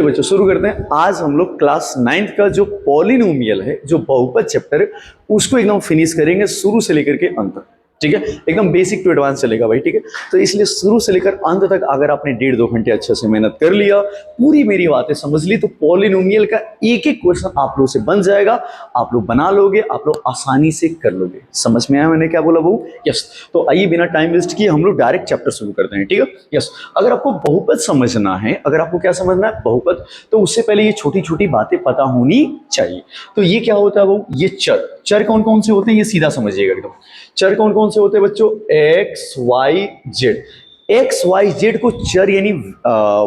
बच्चों शुरू करते हैं। आज हम लोग क्लास 9th का जो पॉलिनोमियल है, जो बहुपद चैप्टर है, उसको एकदम फिनिश करेंगे शुरू से लेकर के अंत तक। ठीक है, एकदम बेसिक टू एडवांस चलेगा भाई। ठीक है, तो इसलिए शुरू से लेकर अंत तक अगर आपने 1.5-2 घंटे अच्छे से मेहनत कर लिया, पूरी मेरी बातें समझ ली, तो पॉलिनोमियल का एक एक क्वेश्चन आप लोग से बन जाएगा, आप लोग बना लोगे, आप लोग आसानी से कर लोगे। समझ में आया मैंने क्या बोला वो? यस। तो आइए बिना टाइम वेस्ट किए हम लोग डायरेक्ट चैप्टर शुरू करते हैं। ठीक है, यस। अगर आपको बहुपद समझना है, अगर आपको क्या समझना है, बहुपद, तो उससे पहले ये छोटी छोटी बातें पता होनी चाहिए। तो ये क्या होता है वो? ये चर, चर कौन कौन से होते हैं ये सीधा समझिएगा एकदम। चर कौन कौन से होते हैं बच्चों? X Y Z. X Y Z को चर यानी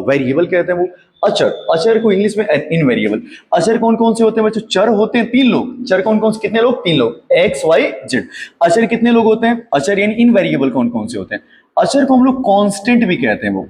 वेरिएबल कहते हैं वो। अचर, अचर को इंग्लिश में इनवेरिएबल। अचर कौन कौन से होते हैं बच्चों? चर होते हैं 3 लोग। चर कौन कौन से? कितने लोग? 3 लोग, एक्स वाई जेड। अचर कितने लोग होते हैं? अचर यानी इनवेरिएबल कौन कौन से होते हैं? अचर को हम लोग कांस्टेंट भी कहते हैं वो।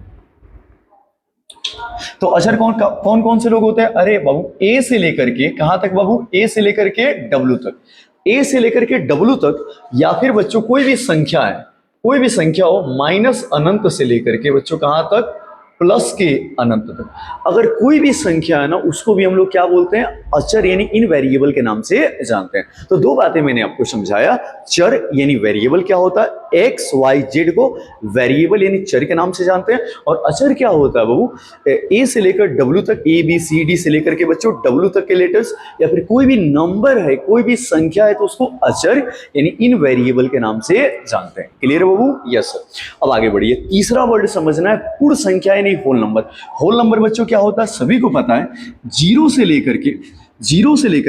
तो अचर कौन कौन से लोग होते हैं? अरे बाबू, ए से लेकर के कहां तक बाबू? ए से लेकर के डब्ल्यू तक। ए से लेकर के डब्ल्यू तक, या फिर बच्चों कोई भी संख्या है, कोई भी संख्या हो माइनस अनंत से लेकर के बच्चों कहां तक? प्लस के अनंत तक। अगर कोई भी संख्या है ना, उसको भी हम लोग क्या बोलते हैं? अचर यानी इनवेरिएबल के नाम से जानते हैं। तो 2 बातें मैंने आपको समझाया। चर यानी वेरिएबल क्या होता है, एक्स वाई जेड को वेरिएबल यानी चर के नाम से जानते हैं। और अचर क्या होता है बाबू? ए से लेकर डब्ल्यू तक, ए बी सी डी से लेकर के बच्चों डब्ल्यू तक के लेटर्स, या फिर कोई भी नंबर है, कोई भी संख्या है, तो उसको अचर यानी इनवेरिएबल के नाम से जानते हैं। क्लियर है बाबू? Yes sir. अब आगे बढ़िए। तीसरा वर्ड समझना है, पूर्ण संख्या यानी होल नंबर। होल नंबर बच्चों क्या होता है? सभी को पता है। 0 से लेकर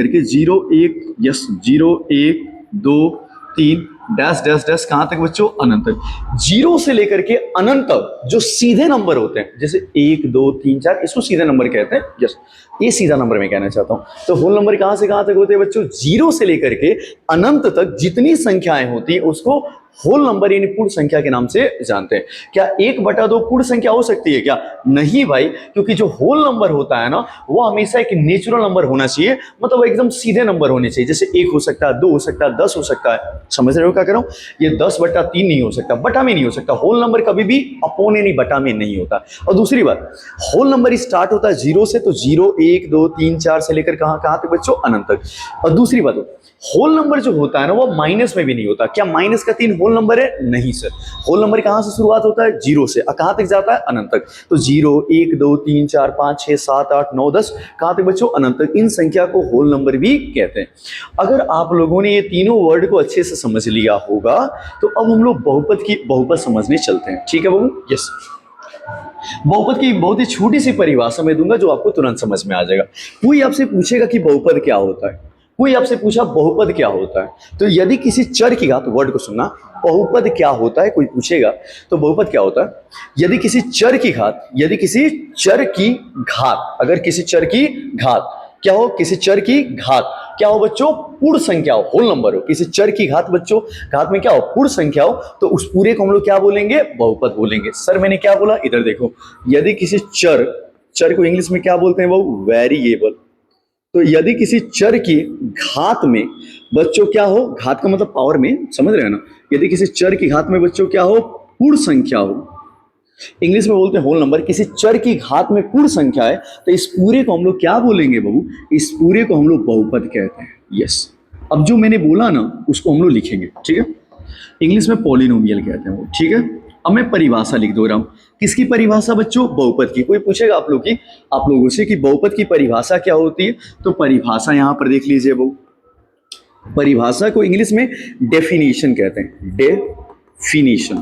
के 0 1, यस, 0 1 2 3 डैश डैश डैश कहां तक बच्चों? अनंत तक। 0 से लेकर के अनंत तक जो सीधे नंबर होते हैं, जैसे 1 2 3 4, इसको सीधे नंबर कहते हैं। यस, ये सीधा नंबर मैं कहना चाहता हूं। तो होल नंबर कहां से कहां तक होते हैं बच्चों? 0 से लेकर के अनंत तक जितनी संख्याएं होती है उसको होल नंबर यानी पूर्ण संख्या के नाम से जानते हैं। क्या 1/2 पूर्ण संख्या हो सकती है क्या? नहीं भाई, क्योंकि जो होल नंबर होता है ना, वो हमेशा एक नेचुरल नंबर होना चाहिए, मतलब एकदम सीधे नंबर होने चाहिए। जैसे 1 हो सकता है, 2 हो सकता है, 10 हो सकता है। समझ रहे हो क्या कर रहा हूं? ये 10/3 नहीं हो सकता, बटा में नहीं हो सकता। होल नंबर कभी भी अपोन यानी बटा में नहीं होता। और दूसरी बात, होल नंबर स्टार्ट होता है 0 से, तो 0 1 2 3 4 से लेकर कहां तक बच्चों? अनंत तक। और दूसरी बात, होल नंबर जो होता है ना, वो माइनस में भी नहीं होता। क्या माइनस का 3 होल नंबर है? नहीं सर। होल नंबर कहां से शुरुआत होता है? 0 से। कहां तक जाता है? अनंत तक। तो 0 1 2 3 4 5 6 7 8 9 10 कहां तक बच्चों? अनंत तक। इन संख्या को होल नंबर भी कहते हैं। अगर आप लोगों ने ये तीनों वर्ड को अच्छे से समझ लिया होगा, तो अब हम लोग बहुपद समझने चलते हैं। ठीक है बाबू? यस। बहुपद की बहुत ही छोटी सी परिभाषा मैं दूंगा, जो आपको तुरंत समझ में आ जाएगा। कोई आपसे पूछेगा कि बहुपद क्या होता है, कोई आपसे पूछा बहुपद क्या होता है, तो यदि किसी चर की घात, वर्ड को सुनना, बहुपद क्या होता है, कोई पूछेगा तो बहुपद क्या होता है? यदि किसी चर की घात, अगर किसी चर की घात क्या हो? किसी चर की घात क्या हो बच्चों? पूर्ण संख्या हो, होल नंबर हो। किसी चर की घात बच्चों, घात में क्या हो? पूर्ण संख्या हो, तो उस पूरे को हम लोग क्या बोलेंगे? बहुपद बोलेंगे। सर मैंने क्या बोला? इधर देखो, यदि किसी चर को इंग्लिश में क्या बोलते हैं वो? वेरिएबल। तो यदि किसी चर की घात में बच्चों क्या हो? घात का मतलब पावर में, समझ रहे हैं ना? यदि किसी चर की घात में बच्चों क्या हो? पूर्ण संख्या हो, इंग्लिश में बोलते हैं होल नंबर। किसी चर की घात में पूर्ण संख्या है, तो इस पूरे को हम लोग क्या बोलेंगे बाबू? इस पूरे को हम लोग बहुपद कहते हैं। यस। अब जो मैंने बोला ना, उसको हम लोग लिखेंगे। ठीक है, इंग्लिश में पॉलिनोमियल कहते हैं वो। ठीक है, अब मैं परिभाषा लिख दो रहा हूं। किसकी परिभाषा बच्चों? बहुपद की। कोई पूछेगा आप लोगों से कि बहुपद की परिभाषा क्या होती है, तो परिभाषा यहां पर देख लीजिए वो। परिभाषा को इंग्लिश में डेफिनेशन कहते हैं। डेफिनेशन।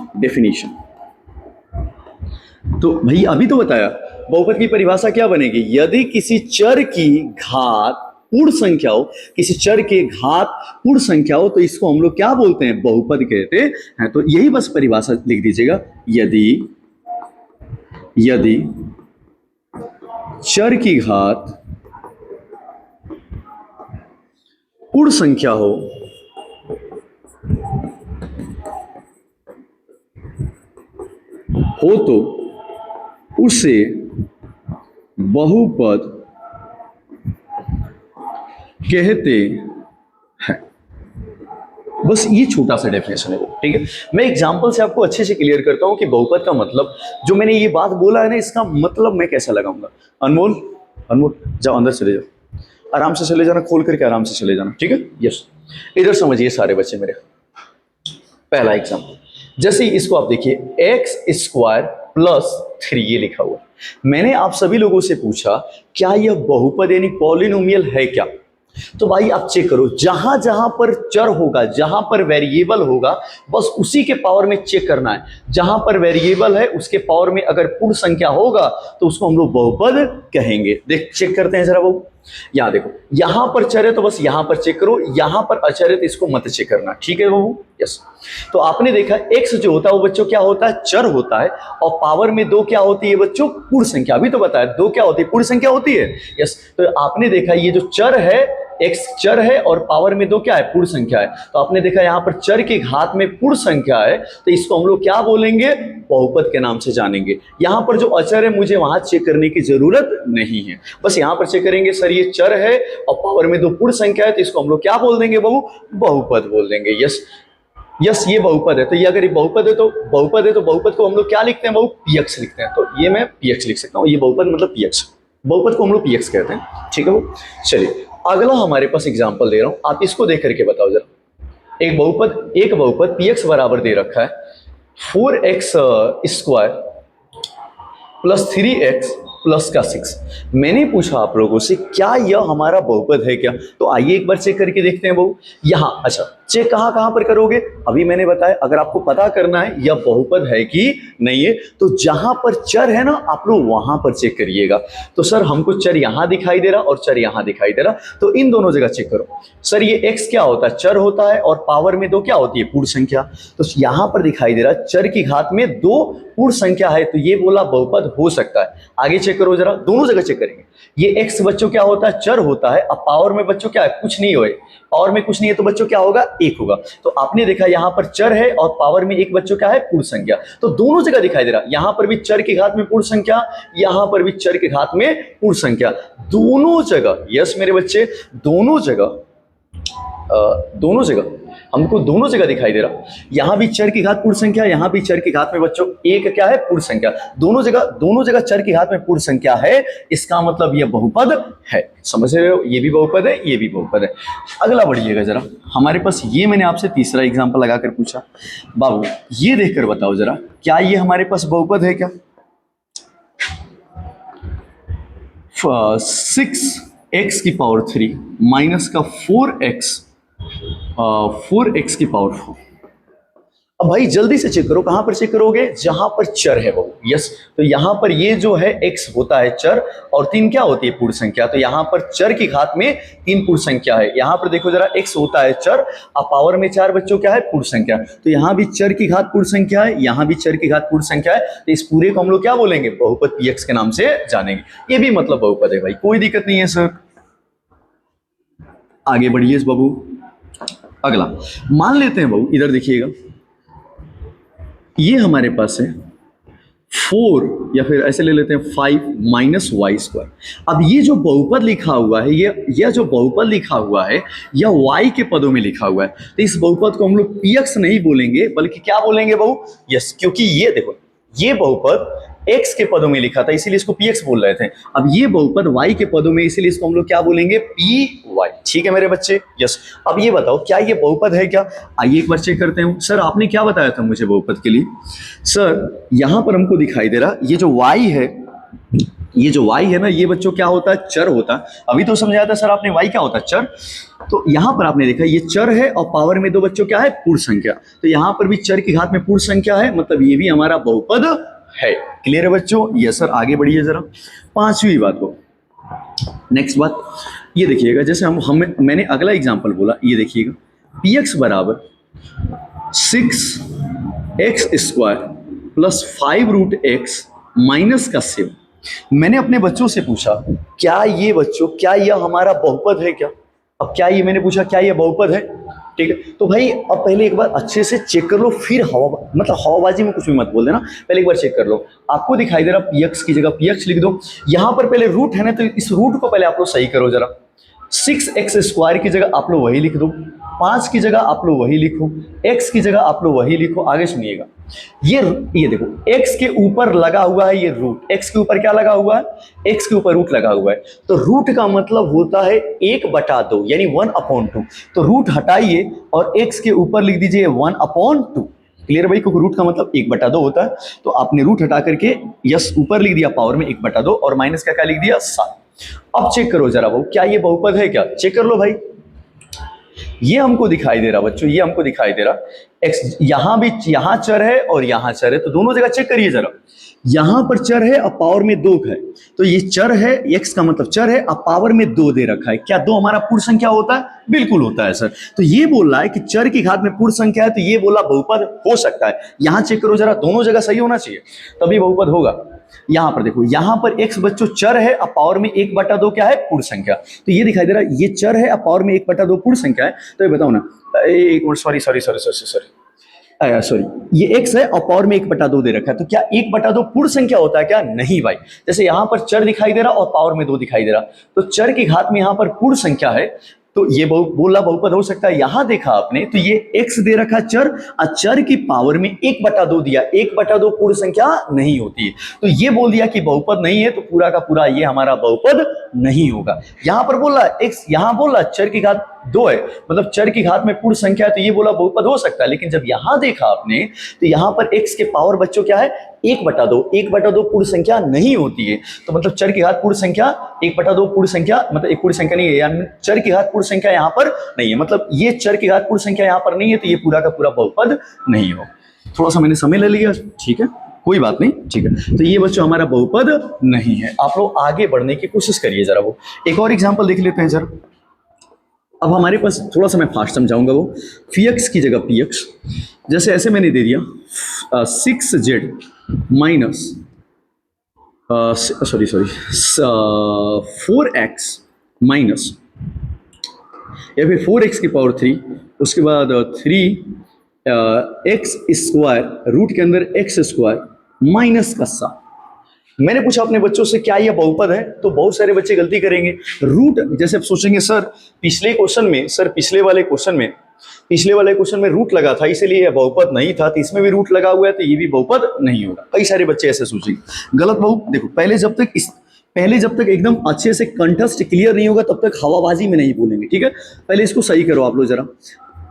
तो भाई अभी तो बताया, बहुपद की परिभाषा क्या बनेगी? यदि किसी चर की घात पूर्ण संख्या हो, किसी चर के घात पूर्ण संख्या हो, तो इसको हम लोग क्या बोलते हैं? बहुपद कहते हैं। तो यही बस परिभाषा लिख दीजिएगा। यदि चर की घात पूर्ण संख्या हो, तो उसे बहुपद कहते हैं। बस ये छोटा सा डेफिनेशन है वो। ठीक है, मैं एग्जांपल से आपको अच्छे से क्लियर करता हूं कि बहुपद का मतलब, जो मैंने ये बात बोला है ना, इसका मतलब मैं कैसा लगाऊंगा। अनमोल, अनमोल जाओ अंदर चले जाओ, आराम से चले जाना, खोल करके आराम से चले जाना, ठीक है। यस, इधर समझिए सारे बच्चे मेरे। पहला एग्जाम्पल, जैसे इसको आप देखिए, एक्स स्क्वायर प्लस 3 ये लिखा हुआ। मैंने आप सभी लोगों से पूछा क्या यह बहुपद यानी पॉलिनोमियल है क्या? तो भाई आप चेक करो, जहां जहां पर चर होगा, जहां पर वेरिएबल होगा, बस उसी के पावर में चेक करना है। जहां पर वेरिएबल है उसके पावर में अगर पूर्ण संख्या होगा तो उसको हम लोग बहुपद कहेंगे। देख चेक करते हैं जरा बाबू, यहां देखो, यहां पर चर है तो बस यहां पर चेक करो, यहां पर अचर है तो इसको मत चेक करना, ठीक है बाबू। यस, तो आपने देखा एक्स जो होता है वो बच्चों क्या होता है, चर होता है, और पावर में 2 क्या होती है बच्चों, पूर्ण संख्या। अभी तो बताया 2 क्या होती है, पूर्ण संख्या होती है। यस, तो आपने देखा ये जो चर है, एक्स चर है और पावर में 2 क्या है, पूर्ण संख्या है। तो आपने देखा यहां पर चर के घात में पूर्ण संख्या है, तो इसको हम लोग क्या बोलेंगे, बहुपद के नाम से जानेंगे। यहां पर जो अचर है मुझे वहां चेक करने की जरूरत नहीं है, बस यहां पर चेक करेंगे सर ये चर है और पावर में 2 पूर्ण संख्या है, तो इसको हम लोग क्या बोल देंगे बाबू, बहुपद बोल देंगे। यस यस, ये बहुपद है, तो ये अगर ये बहुपद है तो बहुपद को हम लोग क्या लिखते हैं बाबू, पीएक्स लिखते हैं। तो ये मैं पीएक्स लिख सकता हूं, ये बहुपद मतलब पीएक्स, बहुपद को हम लोग पीएक्स कहते हैं, ठीक है वो। चलिए अगला हमारे पास एग्जांपल दे रहा हूं, आप इसको देख करके बताओ जरा। एक बहुपद पीएक्स बराबर दे रखा है 4x square plus 3x plus का 6। मैंने पूछा आप लोगों से क्या यह हमारा बहुपद है क्या? तो आइए एक बार चेक करके देखते हैं बहू। यहां अच्छा, चेक कहां पर करोगे, अभी मैंने बताया अगर आपको पता करना है यह बहुपद है कि नहीं है, तो जहां पर चर है ना आप लोग वहां पर चेक करिएगा। तो सर हमको चर यहां दिखाई दे रहा और चर यहां दिखाई दे रहा, तो इन दोनों जगह चेक करो। सर ये x क्या होता है, चर होता है, और पावर में 2 क्या होती है, पूर्ण संख्या। तो यहां पर दिखाई दे रहा चर की घात में 2 पूर्ण संख्या है, तो ये बोला बहुपद हो सकता है। आगे चेक करो जरा, दोनों जगह चेक करेंगे। ये x बच्चों क्या होता है, चर होता है, अब पावर में बच्चों क्या है, कुछ नहीं होए, पावर में कुछ नहीं है तो बच्चों क्या होगा, 1 होगा। तो आपने देखा यहां पर चर है और पावर में 1 बच्चों क्या है, पूर्ण संख्या। तो दोनों जगह दिखाई दे रहा, यहां पर भी चर की घात में पूर्ण संख्या, यहां पर भी चर की घात में पूर्ण संख्या, दोनों जगह। यस मेरे बच्चे, दोनों जगह हमको दोनों जगह दिखाई दे रहा, यहां भी चर की घात पूर्ण संख्या, यहां भी चर की घात में बच्चों 1 क्या है, पूर्ण संख्या। दोनों जगह चर की घात में पूर्ण संख्या है, इसका मतलब यह बहुपद है। समझ रहे हो, ये भी बहुपद है, ये भी बहुपद है। अगला बढ़िएगा जरा, हमारे पास ये मैंने आपसे तीसरा एग्जांपल लगाकर पूछा, बाबू ये देखकर बताओ जरा, क्या ये हमारे पास बहुपद है क्या? 6x की पावर 3 माइनस का 4x की पावर 4। अब भाई जल्दी से चेक करो, कहां पर चेक करोगे, जहां पर चर है वो। यस, तो यहां पर ये जो है x होता है चर और 3 क्या होती है, पूर्ण संख्या। तो यहां पर चर की घात में 3 पूर्ण संख्या है। यहां पर देखो जरा, x होता है चर, अब पावर में 4 बच्चों क्या है, पूर्ण संख्या। तो यहां भी चर की घात पूर्ण संख्या है, यहां भी चर की घात पूर्ण संख्या है, तो इस पूरे को हम लोग क्या बोलेंगे, बहुपद px के नाम से जानेंगे। ये भी मतलब बहुपद है भाई, कोई दिक्कत नहीं है सर। आगे बढ़िए बाबू, अगला मान लेते हैं बाबू, इधर देखिएगा, ये हमारे पास है 4 या फिर ऐसे ले लेते हैं 5 माइनस वाई स्क्वायर। अब ये जो बहुपद लिखा हुआ है, यह जो बहुपद लिखा हुआ है यह y के पदों में लिखा हुआ है, तो इस बहुपद को हम लोग px नहीं बोलेंगे बल्कि क्या बोलेंगे बाबू, यस, क्योंकि ये देखो ये बहुपद x के पदों में लिखा था इसीलिए इसको px बोल रहे थे। अब ये बहुपद y के पदों में, इसीलिए इसको हम लोग क्या बोलेंगे, py। ठीक है मेरे बच्चे, यस। अब ये बताओ क्या ये बहुपद है क्या? आइए एक बार चेक करते हैं। सर आपने क्या बताया था मुझे बहुपद के लिए? सर यहां पर हमको दिखाई दे रहा ये जो y है, ये जो y है ना, ये बच्चों क्या होता है, चर होता है। अभी तो समझाया था सर आपने y क्या होता है, चर। तो यहां पर आपने देखा ये चर है और पावर में 2 बच्चों क्या है, पूर्ण संख्या। तो यहां पर भी चर की घात में पूर्ण संख्या है, मतलब ये भी हमारा बहुपद है। क्लियर है बच्चों? यस सर, आगे बढ़िए जरा। 5वीं बात को, नेक्स्ट बात ये देखिएगा, जैसे मैंने अगला एग्जांपल बोला, ये देखिएगा px बराबर 6x square plus 5 root x minus का 7। मैंने अपने बच्चों से पूछा क्या ये बच्चों, क्या यह हमारा बहुपद है क्या? अब क्या ये मैंने पूछा क्या यह बहुपद है, ठीक है। तो भाई अब पहले एक बार अच्छे से चेक कर लो, फिर हवाबाजी में कुछ भी मत बोल देना, पहले एक बार चेक कर लो। आपको दिखाई दे रहा px की जगह px लिख दो, यहां पर पहले रूट है ना, तो इस रूट को पहले आप लोग सही करो जरा। 6x स्क्वायर की जगह आप लोग वही लिख दो, 5 की जगह आप लोग वही लिखो, x की जगह आप लोग वही लिखो। आगे सुनिएगा, ये देखो x के ऊपर लगा हुआ है ये रूट, x के ऊपर क्या लगा हुआ है, x के ऊपर रूट लगा हुआ है। तो रूट का मतलब होता है 1/2 यानी 1/2। तो रूट हटाइए और x के ऊपर लिख दीजिए 1/2। क्लियर भाई, क्योंकि रूट का मतलब 1/2 होता है। तो आपने रूट हटा करके यस ऊपर लिख दिया पावर में 1/2 और माइनस का क्या लिख दिया 7। अब चेक करो जरा वो क्या ये बहुपद है क्या, चेक कर लो भाई। ये हमको दिखाई दे रहा बच्चों, ये हमको दिखाई दे रहा x, यहां भी यहां चर है और यहां चर है, तो दोनों जगह चेक करिए जरा। यहां पर चर है और पावर में 2 है, तो ये चर है, x का मतलब चर है, अब पावर में 2 दे रखा है। क्या 2 हमारा पूर्ण संख्या होता है? बिल्कुल होता है सर। तो ये बोल रहा है कि चर की घात में पूर्ण संख्या है, तो ये बोला बहुपद हो सकता है। यहां चेक करो जरा, दोनों जगह सही होना चाहिए तभी बहुपद होगा। यहां पर देखो, यहां पर x बच्चों चर है, अब पावर में 1/2 क्या है, पूर्ण संख्या। तो ये दिखाई दे रहा है ये चर है, अब पावर में 1/2 पूर्ण संख्या है। तो ये बताओ ना, एक मिनट, सॉरी, ये x है और पावर में 1/2 दे रखा है, तो क्या 1/2 पूर्ण संख्या होता है क्या? नहीं भाई। जैसे यहां पर चर दिखाई दे रहा और पावर में 2 दिखाई दे रहा, तो चर की घात में यहां पर पूर्ण संख्या है, तो ये बोला बहुपद हो सकता है। यहां देखा आपने तो ये x दे रखा चर और चर की पावर में 1/2 दिया, 1/2 पूर्ण संख्या नहीं होती है, तो ये बोल दिया कि बहुपद नहीं है, तो पूरा का पूरा ये हमारा बहुपद नहीं होगा। यहां पर बोला x, यहां बोला चर की घात 2 है, मतलब चर की घात में पूर्ण संख्या है, तो ये बोला बहुपद हो सकता है। लेकिन जब यहां देखा आपने तो यहां पर x के पावर बच्चों क्या है, 1/2, 1/2 पूर्ण संख्या नहीं होती है, तो मतलब चर की घात पूर्ण संख्या 1/2 पूर्ण संख्या, मतलब एक पूर्ण संख्या नहीं है, यानी चर की घात पूर्ण संख्या यहां पर नहीं है, मतलब ये चर की घात पूर्ण संख्या यहां पर नहीं है, तो ये पूरा का पूरा बहुपद नहीं हो। थोड़ा सा मैंने समय ले लिया, ठीक है, कोई बात नहीं, ठीक है। तो ये बच्चों हमारा बहुपद नहीं है। आप लोग आगे बढ़ने की कोशिश करिए जरा। वो एक और एग्जाम्पल देख लेते हैं जरा। अब हमारे पास थोड़ा सा मैं फास्ट समझाऊंगा। वो px की जगह px, जैसे ऐसे मैंने दे दिया 6z माइनस 4x माइनस, या फिर 4x की पावर 3, उसके बाद 3x स्क्वायर रूट के अंदर x स्क्वायर माइनस का 7। मैंने पूछा अपने बच्चों से क्या यह बहुपद है, तो बहुत सारे बच्चे गलती करेंगे। रूट, जैसे आप सोचेंगे सर पिछले वाले क्वेश्चन में रूट लगा था इसलिए यह बहुपद नहीं था, तो इसमें भी रूट लगा हुआ है तो ये भी बहुपद नहीं होगा। कई सारे बच्चे ऐसे सोचेंगे, गलत। देखो पहले जब तक एकदम अच्छे से कंठस्थ क्लियर नहीं होगा तब तक हवाबाजी में नहीं बोलेंगे, ठीक है। पहले इसको सही करो आप लोग जरा।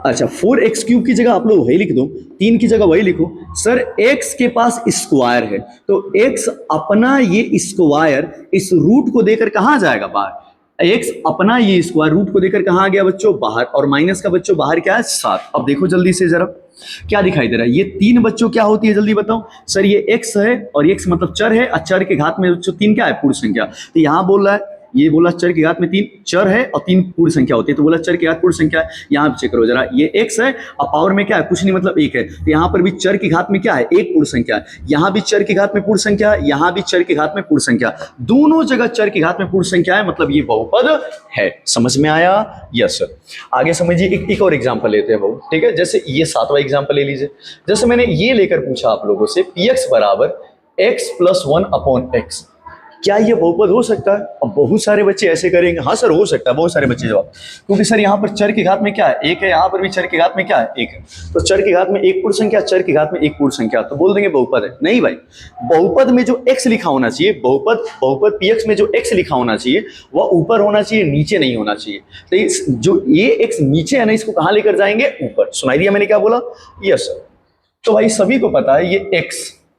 अच्छा, 4x³ की जगह आप लोग वही लिख दो, 3 की जगह वही लिखो। सर x के पास स्क्वायर है, तो x अपना ये स्क्वायर इस रूट को देकर कहां जाएगा, बाहर। x अपना ये स्क्वायर रूट को देकर कहां आ गया बच्चों, बाहर, और माइनस का बच्चों बाहर क्या है 7। अब देखो जल्दी से जरा क्या दिखाई दे रहा है, ये 3 बच्चों क्या होती है जल्दी बताओ। सर ये x है और x मतलब चर है, और चर के घात में बच्चों 3 क्या है, पूर्ण संख्या। तो यहां बोल रहा है, ये बोला चर की घात में 3 चर है और 3 पूर्ण संख्या होती है, तो बोला चर की घात पूर्ण संख्या है। यहां चेक करो जरा, ये x है और पावर में क्या है, कुछ नहीं, मतलब 1 है, तो यहां पर भी चर की घात में क्या है, 1 पूर्ण संख्या है। यहां भी चर की घात में पूर्ण संख्या है, यहां भी चर की घात में पूर्ण संख्या, दोनों जगह चर की घात में पूर्ण संख्या है, मतलब ये बहुपद है। समझ में आया? Yes sir. आगे समझिए, एक और एग्जाम्पल लेते हैं बहुत, ठीक है। जैसे ये 7वां एग्जाम्पल ले लीजिए। जैसे मैंने ये लेकर पूछा आप लोगों से px बराबर x + 1/x, क्या ये बहुपद हो सकता है? अब बहुत सारे बच्चे ऐसे करेंगे, हाँ सर हो सकता है, बहुत सारे बच्चे जवाब, क्योंकि सर यहाँ पर चर की घात में क्या है, 1 है, यहाँ पर भी चर की घात में क्या है, 1 है, तो चर की घात में 1 पूर्ण संख्या, चर की घात में 1 पूर्ण संख्या, तो बोल देंगे बहुपद है। नहीं भाई, बहुपद में जो x लिखा होना चाहिए, बहुपद px में जो x लिखा होना चाहिए वह ऊपर होना चाहिए, नीचे नहीं होना चाहिए। तो जो ये x नीचे है ना, इसको कहाँ लेकर जाएंगे, ऊपर। सुनाई दिया मैंने क्या बोला? Yes sir. तो भाई सभी को पता है ये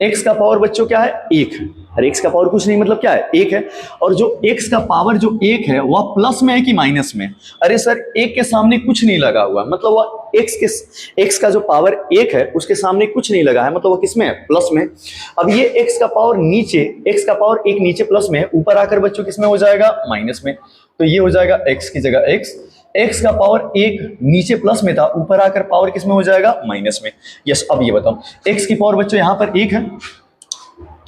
x का पावर बच्चों क्या है, 1 है, और x का पावर कुछ नहीं, मतलब क्या है, 1 है। और जो x का पावर जो 1 है वह प्लस में है कि माइनस में? अरे सर 1 के सामने कुछ नहीं लगा हुआ, मतलब वह x का जो पावर 1 है उसके सामने कुछ नहीं लगा है, मतलब वह किसमें है, प्लस में। अब ये x का पावर 1 नीचे प्लस में है, ऊपर आकर बच्चों किसमें हो जाएगा, माइनस में। तो ये हो जाएगा x की जगह x का पावर 1 नीचे प्लस में था, ऊपर आकर पावर किसमें हो जाएगा, माइनस में। यस। अब ये बताओ, x की पावर बच्चों यहाँ पर 1 है,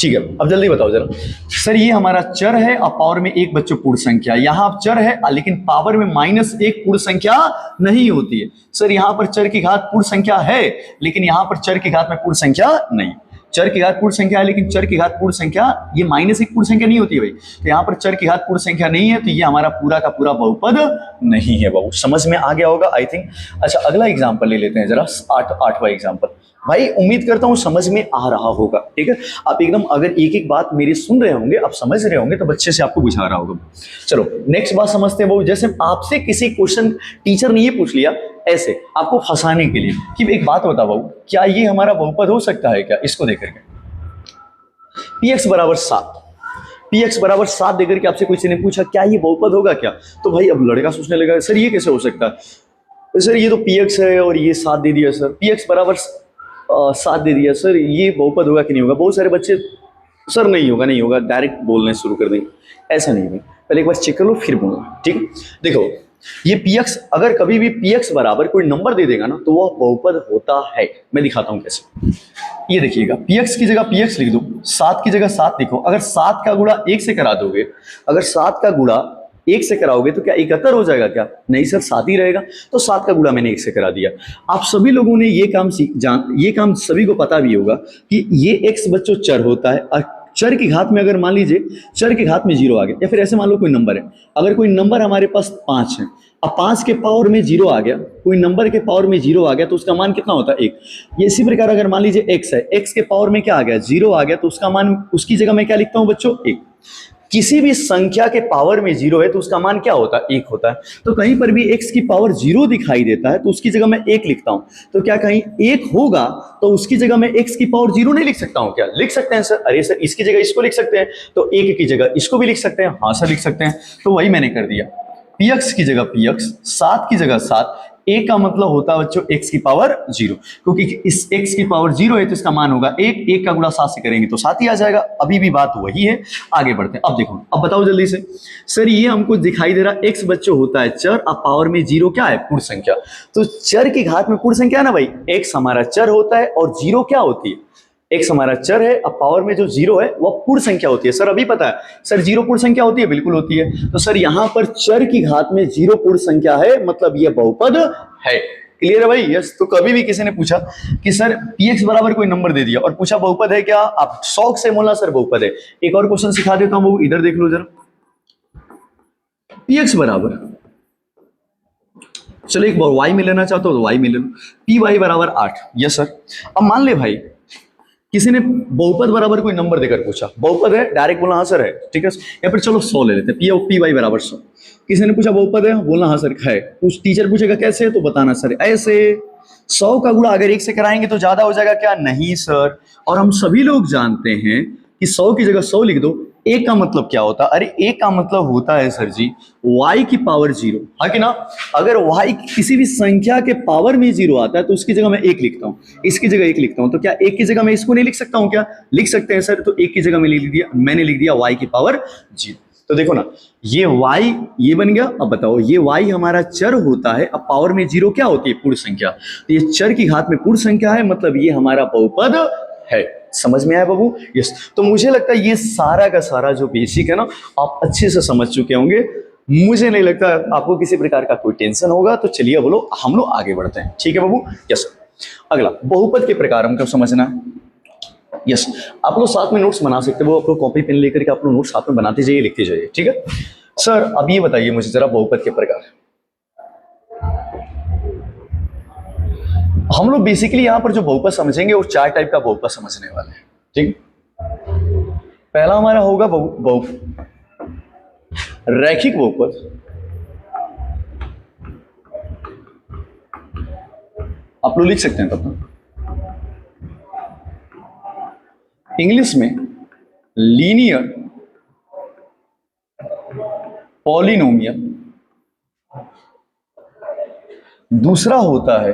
ठीक है। अब जल्दी बताओ जरा, सर ये हमारा चर है और पावर में 1 बच्चों पूर्ण संख्या, यहाँ चर है लेकिन पावर में -1 पूर्ण संख्या नहीं होती है। सर यहाँ पर चर की घात पूर्ण संख्या है, लेकिन यहाँ पर चर की घात में पूर्ण संख्या नहीं। चर की घात पूर्ण संख्या है, लेकिन चर की घात पूर्ण संख्या ये -1 पूर्ण संख्या नहीं होती है भाई। तो यहाँ पर चर की घात पूर्ण संख्या नहीं है, तो ये हमारा पूरा का पूरा बहुपद नहीं है बाबू। समझ में आ गया होगा आई थिंक। अच्छा अगला एग्जाम्पल ले लेते हैं जरा, 8वां एग्जाम्पल। भाई उम्मीद करता हूं समझ में आ रहा होगा, ठीक है। आप एकदम अगर एक एक बात मेरी सुन रहे होंगे, आप समझ रहे होंगे, तो अच्छे से आपको बुझा रहा होगा। चलो नेक्स्ट बात समझते हैं बाबू। जैसे आपसे किसी क्वेश्चन टीचर ने ये पूछ लिया ऐसे आपको फंसाने के लिए कि एक बात बता बाबू, क्या ये हमारा बहुपद हो सकता है क्या? इसको देख करके px बराबर 7, px बराबर 7 देकर के आपसे किसी ने पूछा क्या ये बहुपद होगा क्या? तो भाई अब लड़का सोचने लगा सर ये कैसे हो सकता है, सर ये तो px है और ये 7 दे दिया सर, px बराबर 7 दे दिया सर, ये बहुपद होगा कि नहीं होगा? बहुत सारे बच्चे सर नहीं होगा नहीं होगा डायरेक्ट बोलने शुरू कर देंगे। ऐसा नहीं है, पहले एक बार चेक कर लो फिर बोलना, ठीक है। देखो ये px अगर कभी भी px बराबर कोई नंबर दे देगा ना तो वह बहुपद होता है। मैं दिखाता हूं कैसे। ये देखिएगा px की जगह px लिख दो, 7 की जगह 7 लिखो। अगर 7 का गुणा 1 से करा दोगे, अगर 7 का गुणा 1 से कराओगे तो क्या 71 हो जाएगा क्या? नहीं सर 7 ही रहेगा। तो 7 का गुणा मैंने 1 से करा दिया। आप सभी लोगों ने ये काम सभी को पता भी होगा कि ये x बच्चों चर होता है। और चर की घात में अगर मान लीजिए चर की घात में 0 आ गया, या फिर ऐसे मान लो कोई नंबर है, अगर कोई नंबर हमारे पास 5 है, अब 5 के पावर में 0 आ गया, कोई नंबर के पावर में 0 आ गया तो उसका मान कितना होता है? 1। ये इसी प्रकार अगर मान लीजिए x है, x के पावर में क्या आ गया? 0 आ गया, तो उसका मान, उसकी जगह मैं क्या लिखता हूं बच्चों? 1। किसी भी संख्या के पावर में 0 है तो उसका मान क्या होता है? 1 होता है। तो कहीं पर भी x की पावर 0 दिखाई देता है तो उसकी जगह मैं 1 लिखता हूं। तो क्या कहीं 1 होगा तो उसकी जगह मैं x की पावर 0 नहीं लिख सकता हूं क्या? लिख सकते हैं सर। अरे सर इसकी जगह इसको लिख सकते हैं, तो 1 की जगह इसको भी लिख सकते हैं। हाँ सर लिख सकते हैं। तो वही मैंने कर दिया, px की जगह px, 7 की जगह 7, a का मतलब होता है बच्चों x की पावर 0, क्योंकि इस x की पावर 0 है तो इसका मान होगा 1। 1 का गुणा 7 से करेंगे तो 7 ही आ जाएगा। अभी भी बात वही है। आगे बढ़ते हैं। अब देखो, अब बताओ जल्दी से। सर ये हमको दिखाई दे रहा x बच्चों होता है चर, अब पावर में 0 क्या है? पूर्ण संख्या। तो चर की घात में पूर्ण संख्या है ना भाई, x हमारा चर होता है और 0 क्या होती है? x हमारा चर है, अब पावर में जो 0 है वह पूर्ण संख्या होती है। सर अभी पता है सर 0 पूर्ण संख्या होती है? बिल्कुल होती है। तो सर यहां पर चर की घात में 0 पूर्ण संख्या है, मतलब यह बहुपद है। क्लियर है भाई? यस। तो कभी भी किसी ने पूछा कि सर px बराबर कोई नंबर दे दिया और पूछा बहुपद है क्या, आप शौक से बोलना सर बहुपद है। एक और क्वेश्चन सिखा देता हूं, इधर देख लो जरा। px बराबर, चलो एक बार y में लेना चाहते हो तो y में ले लो, py बराबर 8। Yes sir. अब मान ले भाई किसी ने बहुपद बराबर कोई नंबर देकर पूछा, बहुपद है, डायरेक्ट बोलना हाँ सर है, ठीक है। या फिर चलो 100 ले लेते हैं, पी वाई बराबर 100। किसी ने पूछा बहुपद है, बोलना हाँ सर है। उस टीचर पूछेगा कैसे, तो बताना सर ऐसे। 100 का गुणा अगर 1 से कराएंगे तो ज्यादा हो जाएगा क्या? नहीं सर। और हम सभी लोग जानते हैं कि 100 की जगह 100 लिख दो। एक का मतलब क्या होता है? अरे एक का मतलब होता है सर जी y की पावर 0, हाँ कि ना। अगर y किसी भी संख्या के पावर में 0 आता है तो उसकी जगह मैं 1 लिखता हूं, इसकी जगह 1 लिखता हूं। तो क्या 1 की जगह मैं इसको नहीं लिख सकता हूं क्या? लिख सकते हैं सर। तो 1 की जगह मैंने लिख दिया y की पावर 0। तो देखो ना, ये y ये बन गया। अब बताओ ये y हमारा चर होता है, अब पावर में 0 क्या होती है? पूर्ण संख्या। तो ये चर की घात में पूर्ण संख्या है, मतलब ये हमारा बहुपद है। समझ में आया बाबू? यस। तो मुझे लगता है ये सारा का सारा जो बेसिक है ना, आप अच्छे से समझ चुके होंगे। मुझे नहीं लगता आपको किसी प्रकार का कोई टेंशन होगा। तो चलिए बोलो हम लोग आगे बढ़ते हैं, ठीक है बाबू? यस। अगला बहुपद के प्रकार हमको समझना है। यस। आप लोग साथ में नोट्स बना सकते हो, आप लोग कॉपी पेन लेकर के आप लोग नोट्स साथ में बनाते जाइए, लिखते जाइए, ठीक है। सर अब ये बताइए मुझे जरा बहुपद के प्रकार। हम लोग बेसिकली यहां पर जो बहुपद समझेंगे वो 4 टाइप का बहुपद समझने वाले हैं, ठीक। पहला हमारा होगा रैखिक बहुपद। आप लोग लिख सकते हैं तब इंग्लिश में लीनियर पॉलिनोमियल। दूसरा होता है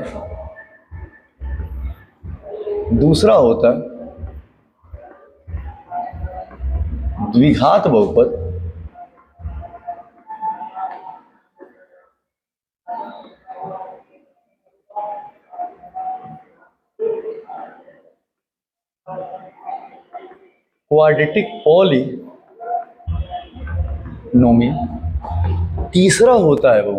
द्विघात बहुपद। Quadratic polynomial. तीसरा होता है वो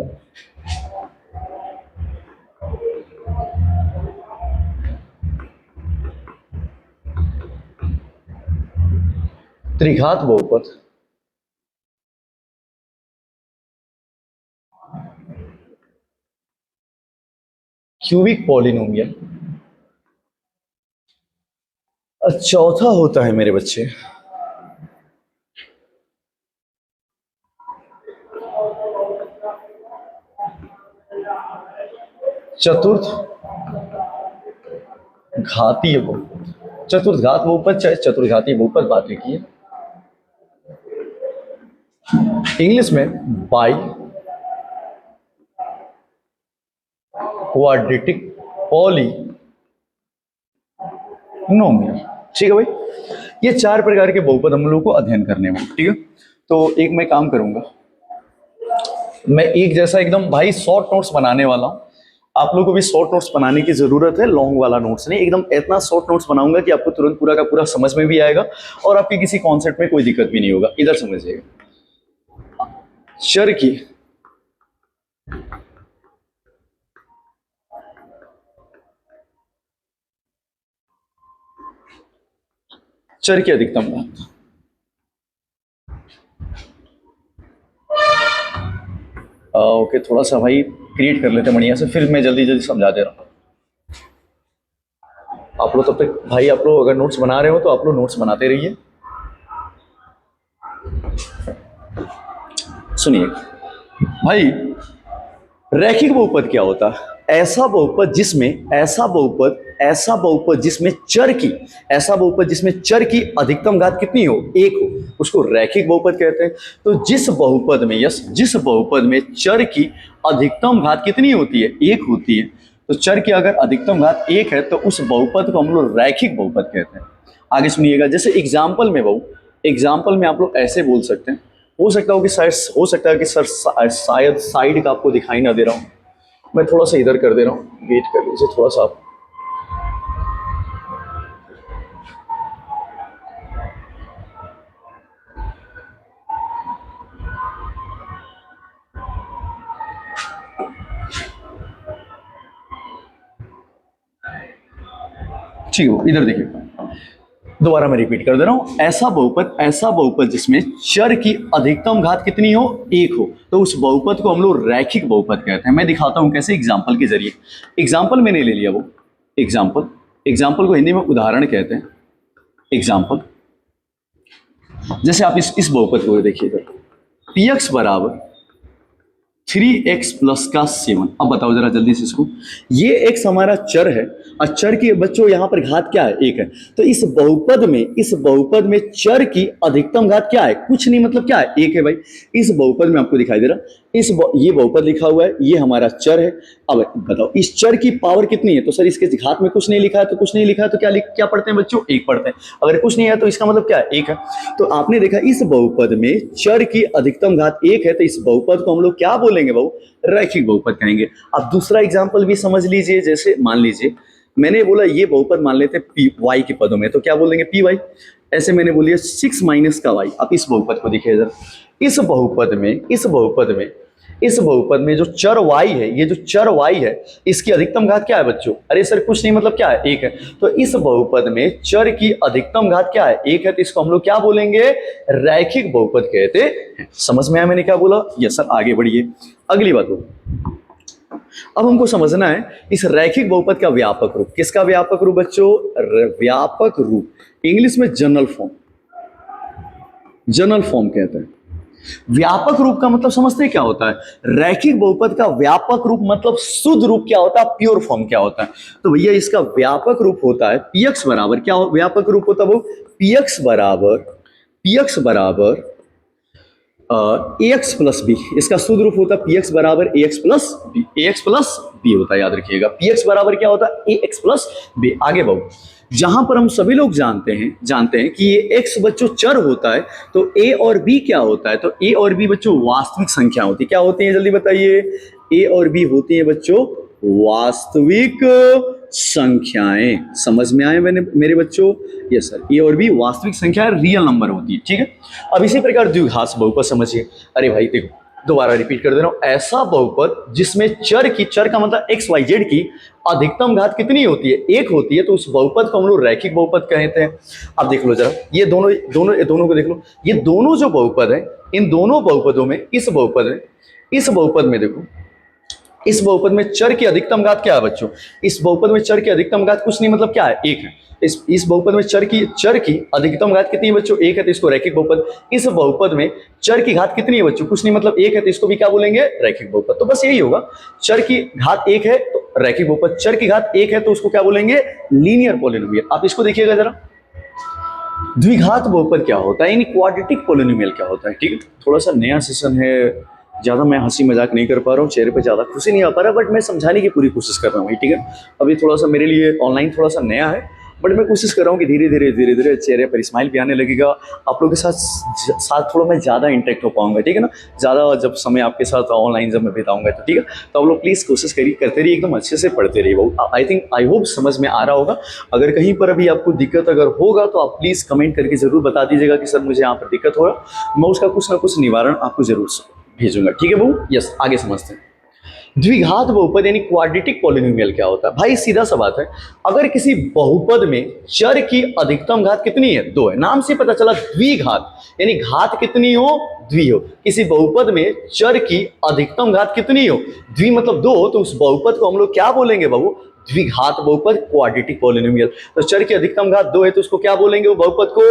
त्रिघात बहुपद, क्यूबिक पॉलिनोमियल, चौथा होता है मेरे बच्चे चतुर्थ घातीय बहुपद। चतुर्घात बहुपद चाहे चतुर्घातीय बहुपद बात की है, इंग्लिश में बाई क्वाड्रेटिक पॉलिनोमियल। ठीक है भाई, ये चार प्रकार के बहुपद हम लोग को अध्ययन करने में। ठीक है, तो एक मैं काम करूंगा, मैं एक जैसा एकदम भाई शॉर्ट नोट्स बनाने वाला हूं। आप लोगों को भी शॉर्ट नोट्स बनाने की जरूरत है, लॉन्ग वाला नोट्स नहीं। एकदम इतना शॉर्ट नोट्स बनाऊंगा कि आपको तुरंत पूरा का पूरा समझ में भी आएगा और आपके किसी कॉन्सेप्ट में कोई दिक्कत भी नहीं होगा। इधर समझिएगा, चर की अधिकतम घात। ओके, थोड़ा सा भाई क्रिएट कर लेते हैं बढ़िया से, फिर मैं जल्दी जल्दी समझा दे रहा हूँ। आप लोग तब तक भाई, आप लोग अगर नोट्स बना रहे हो तो आप लोग नोट्स बनाते रहिए। सुनिए भाई, रैखिक बहुपद क्या होता है? ऐसा बहुपद जिसमें चर की अधिकतम घात कितनी हो? एक हो, उसको रैखिक बहुपद कहते हैं। तो जिस बहुपद में चर की अधिकतम घात कितनी होती है? एक होती है। तो चर की अगर अधिकतम घात एक है तो उस बहुपद को हम लोग रैखिक बहुपद कहते हैं। आगे सुनिएगा, जैसे एग्जाम्पल में आप लोग ऐसे बोल सकते हैं, हो सकता है कि सर शायद साइड का आपको दिखाई ना दे रहा हूं, मैं थोड़ा सा इधर कर दे रहा हूं, वेट कर लीजिए थोड़ा सा आप। ठीक है, इधर देखिए, दोबारा मैं रिपीट कर दे रहा हूं। ऐसा बहुपद जिसमें चर की अधिकतम घात कितनी हो? एक हो, तो उस बहुपद को हम लोग रैखिक बहुपद कहते हैं। मैं दिखाता हूं कैसे, एग्जाम्पल के जरिए। एग्जाम्पल मैंने ले लिया, वो एग्जाम्पल को हिंदी में उदाहरण कहते हैं। एग्जाम्पल, जैसे आप इस बहुपद को देखिए, पी एक्स बराबर 3x प्लस का 7। अब बताओ जरा जल्दी से इसको, ये x हमारा चर है और चर की बच्चों यहां पर घात क्या है? एक है। तो इस बहुपद में चर की अधिकतम घात क्या है? कुछ नहीं, मतलब क्या है? एक है भाई। इस बहुपद में आपको दिखाई दे रहा, ये बहुपद लिखा हुआ है, ये हमारा चर है। अब बताओ इस चर की पावर कितनी है? तो सर इसके घात में कुछ नहीं लिखा है, तो क्या पढ़ते हैं बच्चों? एक पढ़ते हैं। अगर कुछ नहीं है तो इसका मतलब क्या है? एक है। तो आपने देखा इस बहुपद में चर की अधिकतम घात एक है, तो इस बहुपद को हम लोग क्या बोलेंगे बहु? रैखिक बहुपद कहेंगे। अब दूसरा एग्जाम्पल भी समझ लीजिए, जैसे मान लीजिए मैंने बोला ये बहुपद मान लेते हैं पी वाई के पदों में, तो क्या बोलेंगे? P Y. ऐसे मैंने बोलिए 6 माइनस का वाई। अब इस बहुपद को देखिए जरा, इस बहुपद में जो चर y है, ये जो चर y है, इसकी अधिकतम घात क्या है बच्चों? अरे सर कुछ नहीं, मतलब क्या है? एक है। तो इस बहुपद में चर की अधिकतम घात क्या है? एक है। तो इसको हम लोग क्या बोलेंगे? रैखिक बहुपद कहते हैं। समझ में आया मैंने क्या बोला? यस सर, आगे बढ़िए, अगली बात हो। अब हमको समझना है इस रैखिक बहुपद का व्यापक रूप। किसका व्यापक रूप बच्चों? व्यापक रूप, इंग्लिश में जनरल फॉर्म कहते हैं। व्यापक रूप का मतलब समझते हैं क्या होता है? रैखिक बहुपद का व्यापक रूप मतलब शुद्ध रूप क्या होता है? प्योर फॉर्म क्या होता है? तो भैया इसका व्यापक रूप होता है पीएक्स बराबर, क्या व्यापक रूप होता है वो? पीएक्स बराबर ax प्लस बी। इसका शुद्ध रूप होता है px बराबर ax प्लस बी होता है, याद रखिएगा। px बराबर क्या होता है? ax plus B. आगे बढ़ो, जहां पर हम सभी लोग जानते हैं कि ये x बच्चों चर होता है, तो a और b क्या होता है? तो a और b बच्चों वास्तविक संख्या होती है। क्या होती है जल्दी बताइए? a और b होती है बच्चों वास्तविक संख्याएं। समझ में आए मेरे बच्चों? यस सर, ए और बी वास्तविक संख्या, रियल नंबर होती है। ठीक है, अब इसी प्रकार द्विघात बहुपद समझिए। अरे भाई देखो, दोबारा रिपीट कर दे रहा हूं, ऐसा बहुपद जिसमें चर का मतलब एक्स वाई जेड की अधिकतम घात कितनी होती है, एक होती है, तो उस बहुपद को हम लोग रैखिक बहुपद कहते हैं। अब देख लो जरा, ये दोनों को देख लो, ये दोनों जो बहुपद है, इन दोनों बहुपदों में, इस बहुपद में देखो, इस बहुपद में चर की अधिकतम घात क्या है बच्चों, इस बहुपद में चर की अधिकतम घात कुछ नहीं, मतलब क्या है, एक है। इस बहुपद में चर की अधिकतम घात कितनी है बच्चों, एक है, तो इसको रैखिक बहुपद। इस बहुपद में चर की घात कितनी है बच्चों, कुछ नहीं, मतलब एक है, तो इसको भी क्या बोलेंगे, रैखिक बहुपद। तो बस यही होगा, चर की घात एक है तो रैखिक बहुपद, चर की घात एक है तो उसको क्या बोलेंगे, लीनियर पॉलिनोमियल। आप इसको देखिएगा जरा, द्विघात बहुपद क्या होता है, यानी क्वाड्रेटिक पॉलिनोमियल क्या होता है। ठीक है, थोड़ा सा नया सेशन है, ज़्यादा मैं हंसी मजाक नहीं कर पा रहा हूँ, चेहरे पे ज़्यादा खुशी नहीं आ पा रहा, बट मैं समझाने की पूरी कोशिश कर रहा हूँ। ठीक है, अभी थोड़ा सा मेरे लिए ऑनलाइन थोड़ा सा नया है, बट मैं कोशिश कर रहा हूँ कि धीरे धीरे चेहरे पर स्माइल भी आने लगेगा, आप लोगों के साथ थोड़ा मैं ज़्यादा इंटरेक्ट हो पाऊंगा। ठीक है ना, ज़्यादा जब समय आपके साथ ऑनलाइन जब मैं बिताऊंगा, तो ठीक है, तो आप लोग प्लीज़ कोशिश करते रहिए, एकदम अच्छे से पढ़ते रहिए। वो आई होप समझ में आ रहा होगा। अगर कहीं पर अभी आपको दिक्कत अगर होगा तो आप प्लीज़ कमेंट करके ज़रूर बता दीजिएगा कि सर मुझे यहाँ पर दिक्कत हो रहा, मैं उसका कुछ ना कुछ निवारण आपको जरूर भेजूंगा। ठीक है बहू, यस, आगे समझते हैं। द्विघात बहुपद यानी क्वाड्रेटिक पॉलिनोमियल क्या होता है भाई, सीधा सा बात है, अगर किसी बहुपद में चर की अधिकतम घात कितनी है, दो है, नाम से पता चला द्विघात, यानी घात कितनी हो, द्वि हो। किसी बहुपद में चर की अधिकतम घात कितनी हो, द्वि मतलब दो, तो उस बहुपद को हम लोग क्या बोलेंगे बाबू, द्विघात बहुपद, क्वाड्रेटिक पॉलिनोमियल। तो चर की अधिकतम घात दो है तो उसको क्या बोलेंगे, वो बहुपद को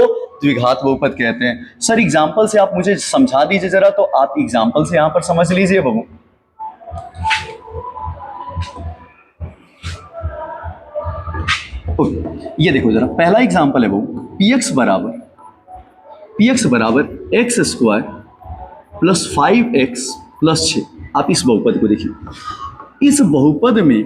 द्विघात बहुपद कहते हैं। सर एग्जांपल से आप मुझे समझा दीजिए जरा, तो आप एग्जांपल से यहां पर समझ लीजिए बाबू। ये देखो जरा, पहला एग्जांपल है वो, px बराबर x square plus 5x plus 6। आप इस बहुपद को देखिए, इस बहुपद में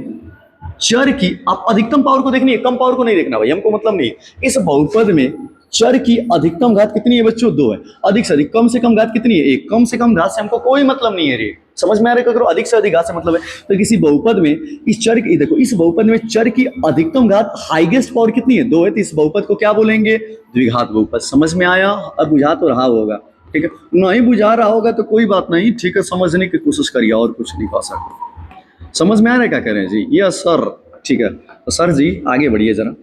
चर की, आप अधिकतम पावर को देखनी है, कम पावर को नहीं देखना भाई, हमको मतलब नहीं। इस बहुपद में चर की अधिकतम घात कितनी है बच्चों, दो है, अधिक से अधिक, कम से कम घात कितनी है, एक, कम से कम घात से हमको कोई मतलब नहीं है रे, समझ में आ रहा है, करो अधिक से अधिक घात से मतलब है। तो किसी बहुपद में इस चर की, देखो इस बहुपद में चर की अधिकतम घात हाईएस्ट पावर कितनी है, दो है, तो इस बहुपद को क्या बोलेंगे, द्विघात बहुपद। समझ में आया, अब बुझा तो रहा होगा, ठीक है, नहीं बुझा रहा होगा तो कोई बात नहीं, ठीक है, समझने की कोशिश करिए, और कुछ नहीं कह सकते। समझ में आ रहा है क्या कह रहे हैं जी, यस सर, ठीक है, तो सर जी आगे बढ़िए जरा।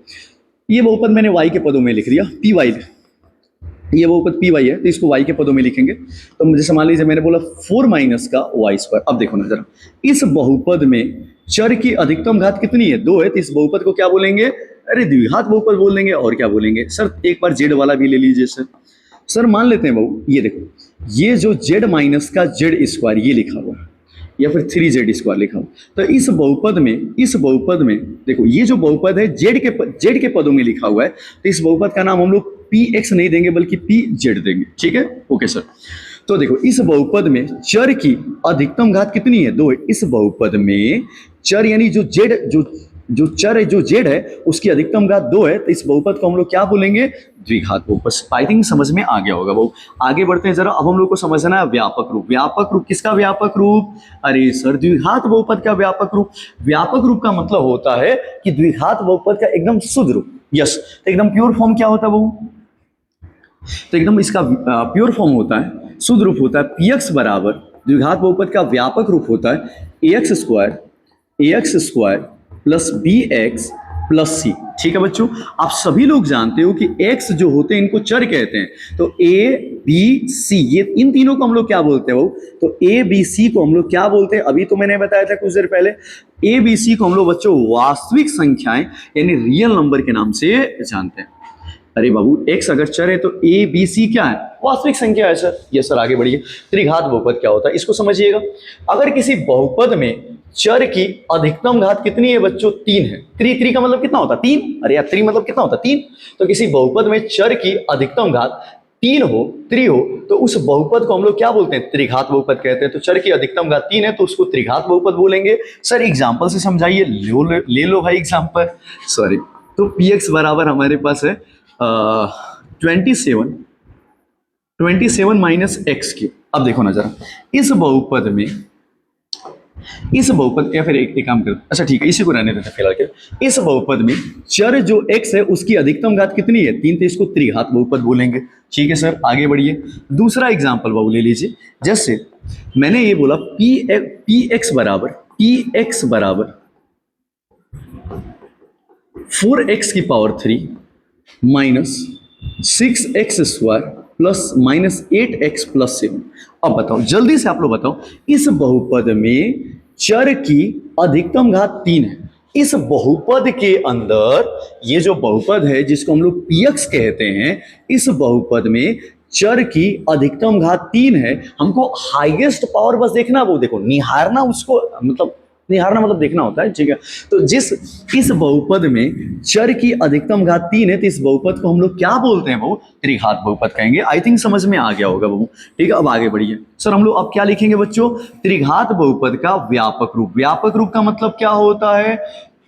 ये बहुपद मैंने y के पदों में लिख दिया, पी वाई, ये बहुपद पी वाई है, तो इसको y के पदों में लिखेंगे। तो मुझे मान लीजिए मैंने बोला 4 माइनस का y स्क्वायर। अब देखो ना जरा, इस बहुपद में चर की अधिकतम घात कितनी है, दो है, तो इस बहुपद को क्या बोलेंगे, अरे द्विघात बहुपद बोल देंगे, और क्या बोलेंगे सर, एक बार जेड वाला भी ले लीजिए सर मान लेते हैं बहू, ये देखो, ये जो जेड माइनस का जेड स्क्वायर ये लिखा हुआ है, या फिर 3z स्क्वायर लिखा हो, तो इस बहुपद में देखो, ये जो बहुपद है जेड के पदों में लिखा हुआ है, तो इस बहुपद का नाम हम लोग px नहीं देंगे बल्कि pz देंगे। ठीक है, ओके सर। तो देखो, इस बहुपद में चर की अधिकतम घात कितनी है, दो है, इस बहुपद में चर यानी जो चर है, जो जेड है, उसकी अधिकतम घात दो है, तो इस बहुपद को हम लोग क्या बोलेंगे, द्विघात बहुपद। आई थिंक समझ में आ गया होगा वो। आगे बढ़ते हैं जरा, अब हम लोग को समझना है व्यापक रूप। व्यापक रूप किसका व्यापक रूप, अरे सर द्विघात बहुपद का व्यापक रूप। व्यापक रूप का मतलब होता है कि द्विघात बहुपद का एकदम शुद्ध रूप, यस, तो एकदम प्योर फॉर्म क्या होता है वो, तो एकदम इसका प्योर फॉर्म होता है, शुद्ध रूप होता है, px बराबर द्विघात बहुपद का व्यापक रूप होता है ax square plus bx plus C. ठीक है बच्चों, आप सभी लोग जानते हो कि x जो होते हैं इनको चर कहते हैं, तो a b c, ये इन तीनों को हम लोग क्या बोलते हैं वो, तो a b c को हम लोग क्या बोलते हैं, अभी तो मैंने बताया था कुछ देर पहले, a b c को हम लोग बच्चों वास्तविक संख्याएं यानी रियल नंबर के नाम से जानते हैं। अरे बाबू, x अगर चर है तो a b c क्या है, वास्तविक संख्या है सर। ये सर आगे बढ़िए। त्रिघात बहुपद क्या होता है इसको समझिएगा। अगर किसी बहुपद में चर की अधिकतम घात कितनी है बच्चों, तीन है। त्रि का मतलब कितना होता है, तीन। अरे यार, त्रि मतलब कितना होता है, तीन। तो किसी बहुपद में चर की अधिकतम घात तीन हो, त्रि हो, तो उस बहुपद को हम लोग क्या बोलते हैं, त्रिघात बहुपद कहते हैं। तो चर की अधिकतम घात तीन है तो उसको त्रिघात बहुपद बोलेंगे। सर एग्जाम्पल से समझाइए, ले लो भाई एग्जाम्पल। सॉरी, तो px बराबर हमारे पास है 27 माइनस एक्स क्यूब। अब देखो ना जरा, इस बहुपद में इस बहुपद या फिर एक काम करो, अच्छा ठीक है इसी को रहने देते हैं फिलहाल के। इस बहुपद में चर जो x है उसकी अधिकतम घात कितनी है 3, तो इसको त्रिघात बहुपद बोलेंगे। ठीक है सर, आगे बढ़िए। दूसरा एग्जांपल बाबू ले लीजिए। जैसे मैंने ये बोला पी एक्स बराबर 4x⁻³ minus 6x² plus minus 8x+7। अब बताओ जल्दी से, आप लोग बताओ, इस बहुपद में चर की अधिकतम घात 3 है। इस बहुपद के अंदर ये जो बहुपद है जिसको हम लोग px कहते हैं, इस बहुपद में चर की अधिकतम घात 3 है। हमको हाईएस्ट पावर बस देखना, वो देखो निहारना, उसको मतलब निहारना मतलब देखना होता है, ठीक है। तो इस बहुपद में चर की अधिकतम घात 3 है, तो इस बहुपद को हम लोग क्या बोलते हैं बाबू, त्रिघात बहुपद कहेंगे। आई थिंक समझ में आ गया होगा बाबू। ठीक है, अब आगे बढ़िए सर। हम लोग अब क्या लिखेंगे बच्चों, त्रिघात बहुपद का व्यापक रूप। व्यापक रूप का मतलब क्या होता है,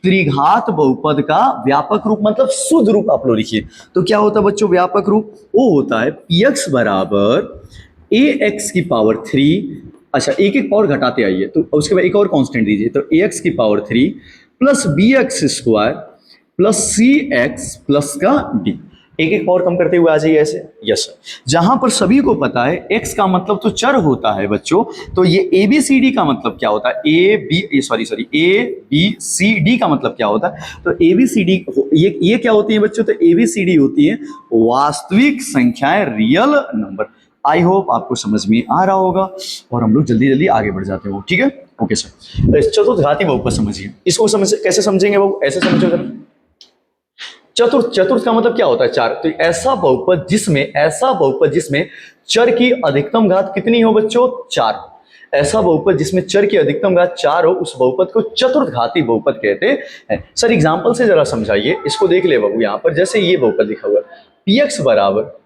त्रिघात बहुपद का व्यापक रूप मतलब शुद्ध रूप आप लोग लिखिए। तो क्या होता है बच्चों व्यापक रूप, वो होता है px बराबर ax⁻³ अच्छा एक एक पावर घटाते आइए, तो उसके बाद एक और कांस्टेंट दीजिए, तो ax⁻³ plus bx² plus cx+d। एक एक पावर कम करते हुए आ जाइए ऐसे। यस सर, जहां पर सभी को पता है x का मतलब तो चर होता है बच्चों, तो ये ABCD का मतलब क्या होता है, ABCD का मतलब क्या होता है, तो ABCD ये क्या होती है बच्चों, तो ABCD होती है वास्तविक संख्याएं, रियल नंबर। आई होप आपको समझ में आ रहा होगा और हम लोग जल्दी जल्दी आगे बढ़ जाते हो। ठीक है, ओके सर। चतुर्थघाती बहुपद समझिए, इसको समझ कैसे समझेंगे बाबू, ऐसे समझो जरा। चतुर्थ का मतलब क्या होता है, 4। तो ऐसा बहुपद जिसमें चर की अधिकतम घात कितनी हो बच्चों, 4। ऐसा बहुपद जिसमें चर की अधिकतम घात 4 हो, उस बहुपद को चतुर्थघाती बहुपद कहते हैं। सर एग्जांपल से जरा समझाइए, इसको देख ले बाबू। यहां पर जैसे ये बहुपद लिखा हुआ है px बराबर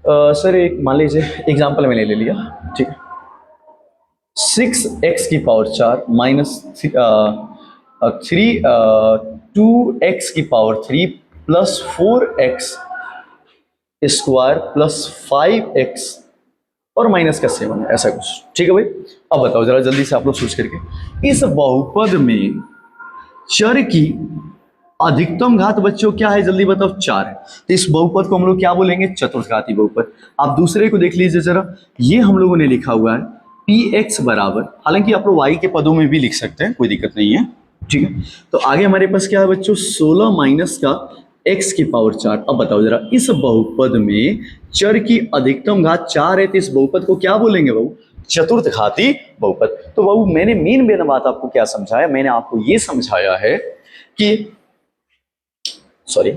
सर एक मान लीजिए एग्जाम्पल मैंने ले लिया, ठीक है। 6x⁴ minus 2x⁴ plus 4x² plus 5x और माइनस का 7 है, ऐसा कुछ। ठीक है भाई, अब बताओ जरा जल्दी से आप लोग सोच करके, इस बहुपद में चर की अधिकतम घात बच्चों क्या है, जल्दी बताओ, 4 है। तो इस बहुपद को हम लोग क्या बोलेंगे, चतुर्थघाती बहुपद। आप दूसरे को देख लीजिए जरा, ये हम लोगों ने लिखा हुआ है px बराबर, हालांकि आप लोग y के पदों में भी लिख सकते हैं, कोई दिक्कत नहीं है। ठीक है, तो आगे हमारे पास क्या है बच्चों, 16 माइनस का x⁴। अब बताओ जरा, इस बहुपद में चर की अधिकतम घात 4 है, तो इस बहुपद को क्या बोलेंगे बाबू, चतुर्थघाती बहुपद। तो बाबू मैंने मेन बात आपको क्या समझाया, मैंने आपको ये समझाया है कि सॉरी,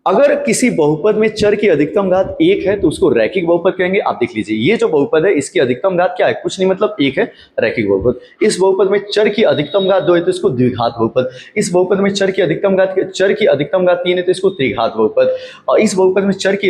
अगर किसी बहुपद में चर की अधिकतम घात 1 है तो उसको रैखिक बहुपद कहेंगे। आप देख लीजिए, ये जो बहुपद है इसकी अधिकतम घात क्या है, कुछ नहीं मतलब 1 है, रैखिक बहुपद। इस बहुपद में चर की अधिकतम घात 2 है तो इसको द्विघात बहुपद। इस बहुपद में चर की अधिकतम घात 3 है तो इसको त्रिघात बहुपद। और इस बहुपद में चर की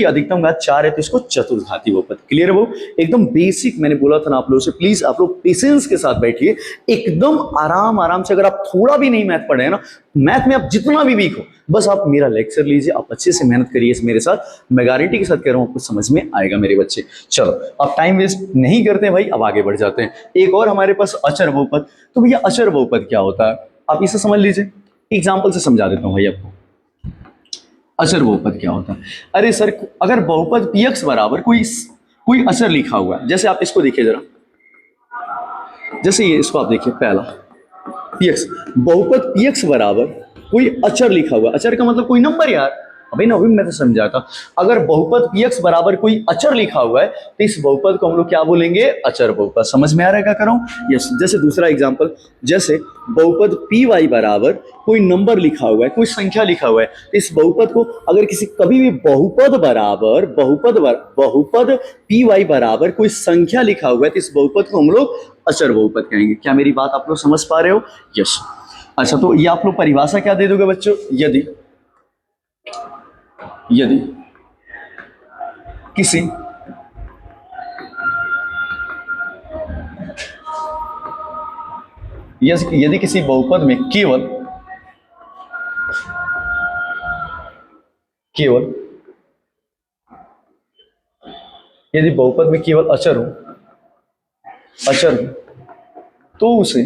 अधिकतम घात 4 है तो इसको चतुर्घाती बहुपद। क्लियर है वो, एकदम बेसिक मैंने बोला था ना आप लोगों से, प्लीज आप लोग पेशेंस के साथ बैठिए, एकदम आराम से। अगर आप थोड़ा भी नहीं मैथ पढ़े हैं ना, मैथ में आप जितना भी वीक हो, बस आप मेरा लेक्चर लीजिए, आप अच्छे से मेहनत करिए मेरे साथ, मैं गारंटी के साथ कह रहा हूं आपको समझ में आएगा मेरे बच्चे। चलो अब टाइम वेस्ट नहीं करते हैं भाई, अब आगे बढ़ जाते हैं। एक और हमारे पास अचर बहुपद। तो भैया अचर बहुपद क्या होता है, आप इसे समझ लीजिए, एग्जाम्पल से समझा देता हूं भाई आपको। अचर बहुपद क्या होता है, अरे सर अगर बहुपद px बराबर कोई अचर लिखा हुआ है, जैसे आप इसको देखिए जरा, जैसे ये इसको आप देखिए, पहला px, बहुपद px बराबर कोई अचर लिखा हुआ, अचर का मतलब कोई नंबर यार, अभी ना अभी मैं तो समझा था। अगर बहुपद px बराबर कोई अचर लिखा हुआ है तो इस बहुपद को हम लोग क्या बोलेंगे, अचर बहुपद। समझ में आ रहा है क्या कर रहा हूं, यस। जैसे दूसरा एग्जांपल, जैसे बहुपद py बराबर कोई नंबर लिखा हुआ है, कोई संख्या लिखा हुआ है, तो इस बहुपद को अगर कभी भी बहुपद py बराबर कोई संख्या लिखा हुआ है तो इस बहुपद को हम लोग अचर बहुपद कहेंगे। क्या मेरी बात आप लोग समझ पा रहे हो, यस। अच्छा, तो ये आप लोग परिभाषा क्या दे दोगे बच्चों, यदि किसी यदि किसी बहुपद में केवल यदि बहुपद में केवल अचर हो तो उसे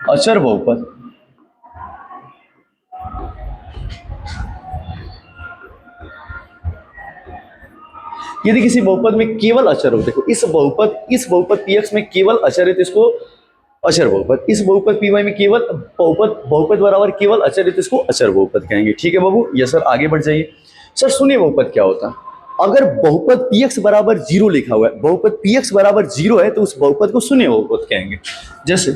अचर बहुपद यदि किसी बहुपद में केवल अचर हो, देखो इस बहुपद px में केवल अचर है तो इसको अचर बहुपद, इस बहुपद py में केवल बहुपद बराबर केवल अचर है तो इसको अचर बहुपद कहेंगे। ठीक है बाबू, यस सर, आगे बढ़ जाइए। सर शून्य बहुपद क्या होता है? अगर बहुपद px बराबर 0 लिखा हुआ है, बहुपद px बराबर 0 है तो उस बहुपद को शून्य बहुपद कहेंगे। जैसे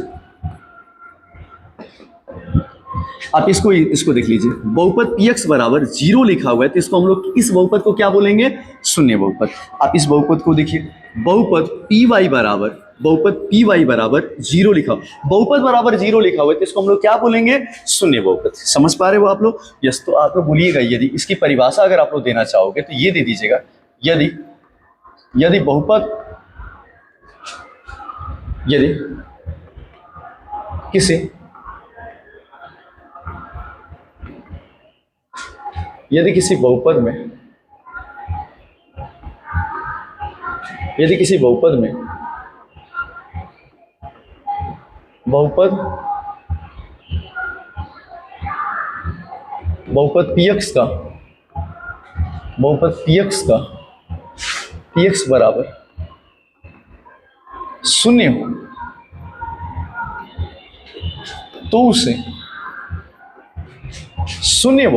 आप इसको देख लीजिए, बहुपद px बराबर 0 लिखा हुआ है तो इसको हम लोग इस बहुपद को क्या बोलेंगे? शून्य बहुपद। आप इस बहुपद को देखिए, बहुपद py बराबर 0 लिखा, बहुपद बराबर 0 लिखा हुआ है तो इसको हम लोग क्या बोलेंगे? शून्य बहुपद। समझ पा रहे हो आप लोग? यस, तो आप लोग बोलिएगा, यदि इसकी परिभाषा अगर आप लोग देना चाहोगे तो ये दे दीजिएगा, यदि बहुपद यदि किसी बहुपद में बहुपद px बराबर शून्य हो तो उसे शून्य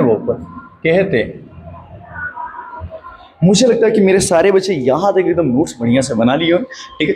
बहुपद कहते हैं। मुझे लगता है कि मेरे सारे बच्चे यहां तक एकदम नोट्स बढ़िया से बना लिए हो। ठीक है।